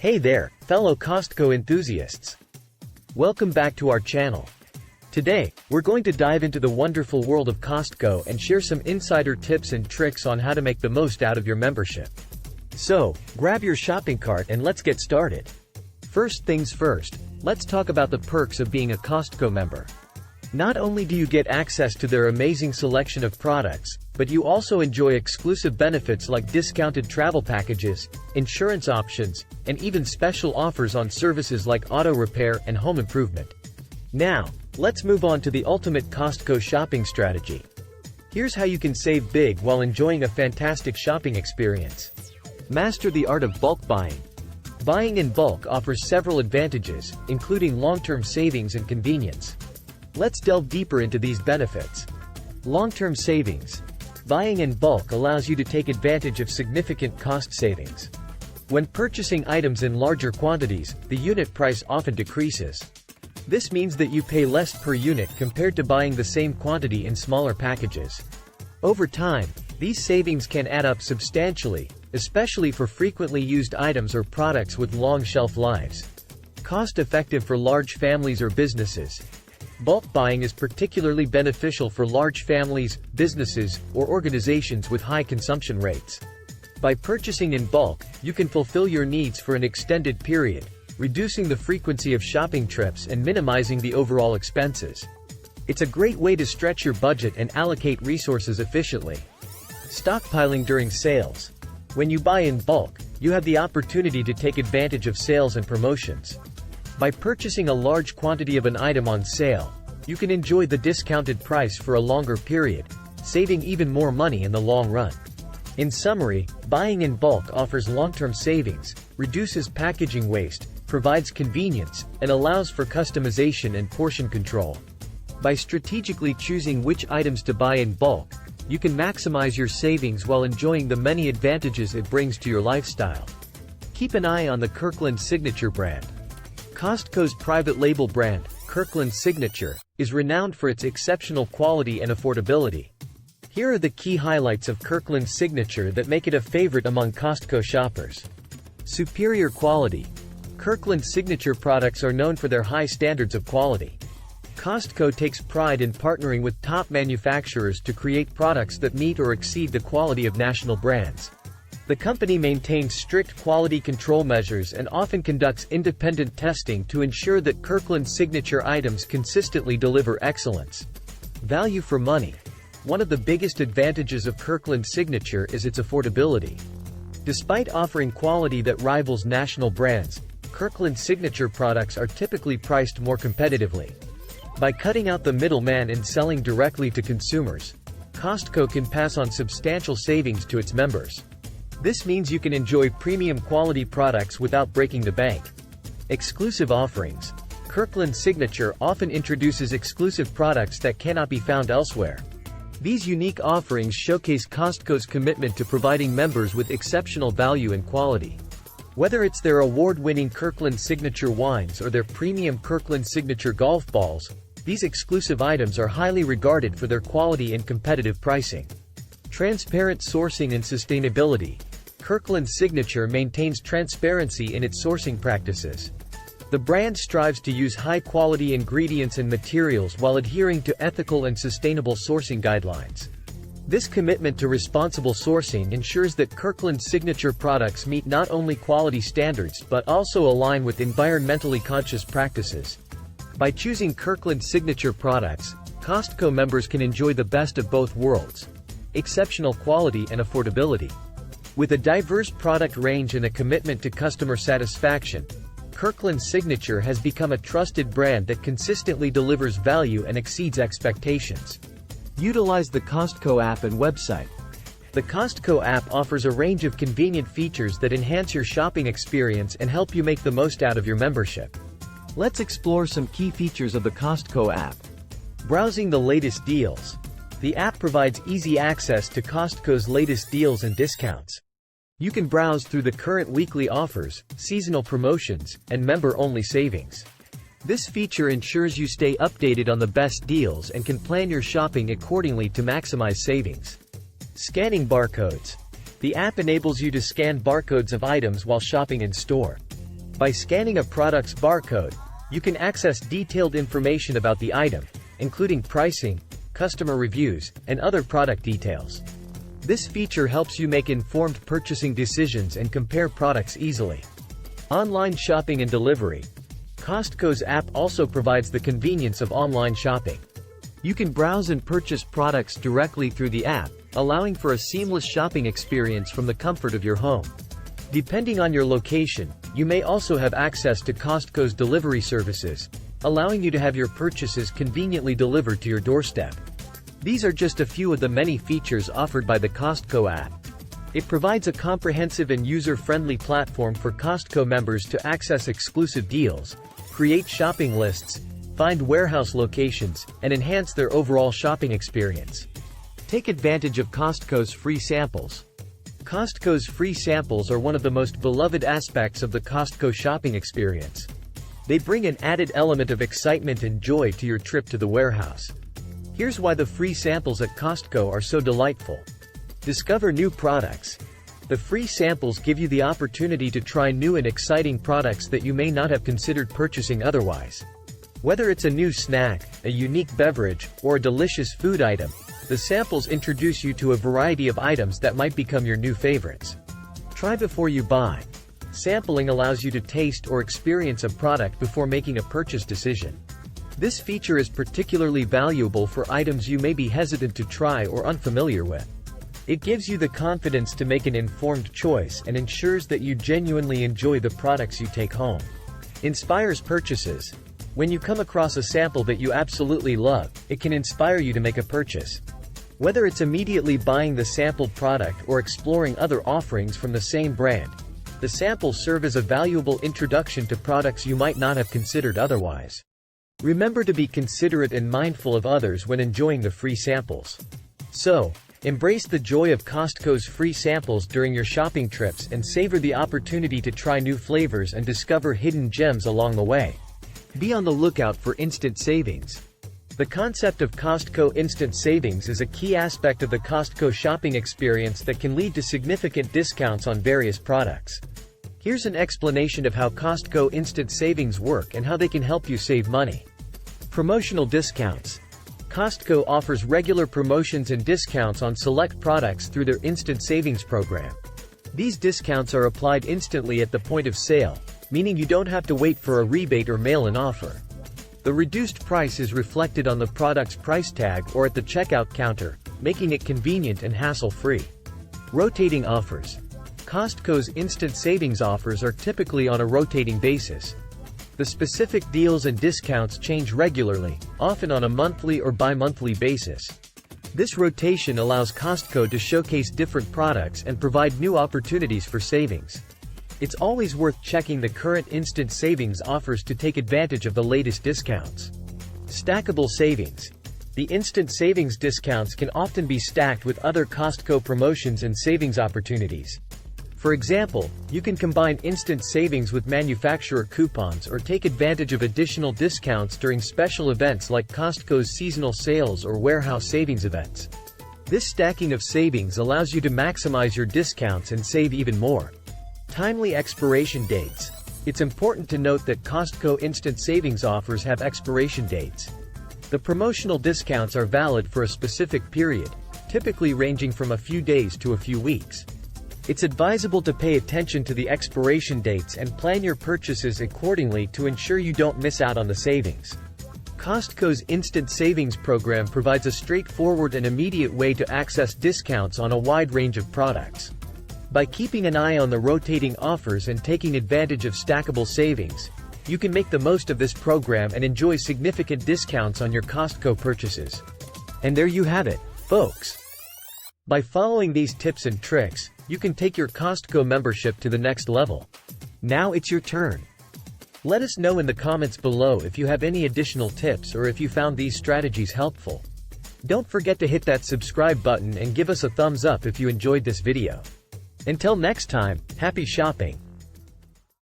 Hey there, fellow Costco enthusiasts. Welcome back to our channel. Today, we're going to dive into the wonderful world of Costco and share some insider tips and tricks on how to make the most out of your membership. So, grab your shopping cart and let's get started. First things first, let's talk about the perks of being a Costco member. Not only do you get access to their amazing selection of products, but you also enjoy exclusive benefits like discounted travel packages, insurance options, and even special offers on services like auto repair and home improvement. Now, let's move on to the ultimate Costco shopping strategy. Here's how you can save big while enjoying a fantastic shopping experience. Master the art of bulk buying. Buying in bulk offers several advantages, including long-term savings and convenience. Let's delve deeper into these benefits. Long-term savings. Buying in bulk allows you to take advantage of significant cost savings. When purchasing items in larger quantities, the unit price often decreases. This means that you pay less per unit compared to buying the same quantity in smaller packages. Over time, these savings can add up substantially, especially for frequently used items or products with long shelf lives. Cost-effective for large families or businesses. Bulk buying is particularly beneficial for large families, businesses, or organizations with high consumption rates. By purchasing in bulk, you can fulfill your needs for an extended period, reducing the frequency of shopping trips and minimizing the overall expenses. It's a great way to stretch your budget and allocate resources efficiently. Stockpiling during sales. When you buy in bulk, you have the opportunity to take advantage of sales and promotions. By purchasing a large quantity of an item on sale, you can enjoy the discounted price for a longer period, saving even more money in the long run. In summary, buying in bulk offers long-term savings, reduces packaging waste, provides convenience, and allows for customization and portion control. By strategically choosing which items to buy in bulk, you can maximize your savings while enjoying the many advantages it brings to your lifestyle. Keep an eye on the Kirkland Signature brand. Costco's private label brand, Kirkland Signature, is renowned for its exceptional quality and affordability. Here are the key highlights of Kirkland Signature that make it a favorite among Costco shoppers. Superior quality. Kirkland Signature products are known for their high standards of quality. Costco takes pride in partnering with top manufacturers to create products that meet or exceed the quality of national brands. The company maintains strict quality control measures and often conducts independent testing to ensure that Kirkland Signature items consistently deliver excellence. Value for money. One of the biggest advantages of Kirkland Signature is its affordability. Despite offering quality that rivals national brands, Kirkland Signature products are typically priced more competitively. By cutting out the middleman and selling directly to consumers, Costco can pass on substantial savings to its members. This means you can enjoy premium quality products without breaking the bank. Exclusive offerings. Kirkland Signature often introduces exclusive products that cannot be found elsewhere. These unique offerings showcase Costco's commitment to providing members with exceptional value and quality. Whether it's their award-winning Kirkland Signature wines or their premium Kirkland Signature golf balls, these exclusive items are highly regarded for their quality and competitive pricing. Transparent sourcing and sustainability. Kirkland Signature maintains transparency in its sourcing practices. The brand strives to use high-quality ingredients and materials while adhering to ethical and sustainable sourcing guidelines. This commitment to responsible sourcing ensures that Kirkland Signature products meet not only quality standards but also align with environmentally conscious practices. By choosing Kirkland Signature products, Costco members can enjoy the best of both worlds: exceptional quality and affordability. With a diverse product range and a commitment to customer satisfaction, Kirkland Signature has become a trusted brand that consistently delivers value and exceeds expectations. Utilize the Costco app and website. The Costco app offers a range of convenient features that enhance your shopping experience and help you make the most out of your membership. Let's explore some key features of the Costco app. Browsing the latest deals. The app provides easy access to Costco's latest deals and discounts. You can browse through the current weekly offers, seasonal promotions, and member-only savings. This feature ensures you stay updated on the best deals and can plan your shopping accordingly to maximize savings. Scanning barcodes. The app enables you to scan barcodes of items while shopping in store. By scanning a product's barcode, you can access detailed information about the item, including pricing, customer reviews, and other product details. This feature helps you make informed purchasing decisions and compare products easily. Online shopping and delivery. Costco's app also provides the convenience of online shopping. You can browse and purchase products directly through the app, allowing for a seamless shopping experience from the comfort of your home. Depending on your location, you may also have access to Costco's delivery services, allowing you to have your purchases conveniently delivered to your doorstep. These are just a few of the many features offered by the Costco app. It provides a comprehensive and user-friendly platform for Costco members to access exclusive deals, create shopping lists, find warehouse locations, and enhance their overall shopping experience. Take advantage of Costco's free samples. Costco's free samples are one of the most beloved aspects of the Costco shopping experience. They bring an added element of excitement and joy to your trip to the warehouse. Here's why the free samples at Costco are so delightful. Discover new products. The free samples give you the opportunity to try new and exciting products that you may not have considered purchasing otherwise. Whether it's a new snack, a unique beverage, or a delicious food item, the samples introduce you to a variety of items that might become your new favorites. Try before you buy. Sampling allows you to taste or experience a product before making a purchase decision. This feature is particularly valuable for items you may be hesitant to try or unfamiliar with. It gives you the confidence to make an informed choice and ensures that you genuinely enjoy the products you take home. Inspires purchases. When you come across a sample that you absolutely love, it can inspire you to make a purchase. Whether it's immediately buying the sampled product or exploring other offerings from the same brand, the samples serve as a valuable introduction to products you might not have considered otherwise. Remember to be considerate and mindful of others when enjoying the free samples. So, embrace the joy of Costco's free samples during your shopping trips and savor the opportunity to try new flavors and discover hidden gems along the way. Be on the lookout for instant savings. The concept of Costco instant savings is a key aspect of the Costco shopping experience that can lead to significant discounts on various products. Here's an explanation of how Costco instant savings work and how they can help you save money. Promotional discounts. Costco offers regular promotions and discounts on select products through their instant savings program. These discounts are applied instantly at the point of sale, meaning you don't have to wait for a rebate or mail-in offer. The reduced price is reflected on the product's price tag or at the checkout counter, making it convenient and hassle-free. Rotating offers. Costco's instant savings offers are typically on a rotating basis. The specific deals and discounts change regularly, often on a monthly or bi-monthly basis. This rotation allows Costco to showcase different products and provide new opportunities for savings. It's always worth checking the current instant savings offers to take advantage of the latest discounts. Stackable savings. The instant savings discounts can often be stacked with other Costco promotions and savings opportunities. For example, you can combine instant savings with manufacturer coupons or take advantage of additional discounts during special events like Costco's seasonal sales or warehouse savings events. This stacking of savings allows you to maximize your discounts and save even more. Timely expiration dates. It's important to note that Costco instant savings offers have expiration dates. The promotional discounts are valid for a specific period, typically ranging from a few days to a few weeks. It's advisable to pay attention to the expiration dates and plan your purchases accordingly to ensure you don't miss out on the savings. Costco's Instant Savings program provides a straightforward and immediate way to access discounts on a wide range of products. By keeping an eye on the rotating offers and taking advantage of stackable savings, you can make the most of this program and enjoy significant discounts on your Costco purchases. And there you have it, folks. By following these tips and tricks, you can take your Costco membership to the next level. Now it's your turn. Let us know in the comments below if you have any additional tips or if you found these strategies helpful. Don't forget to hit that subscribe button and give us a thumbs up if you enjoyed this video. Until next time, happy shopping!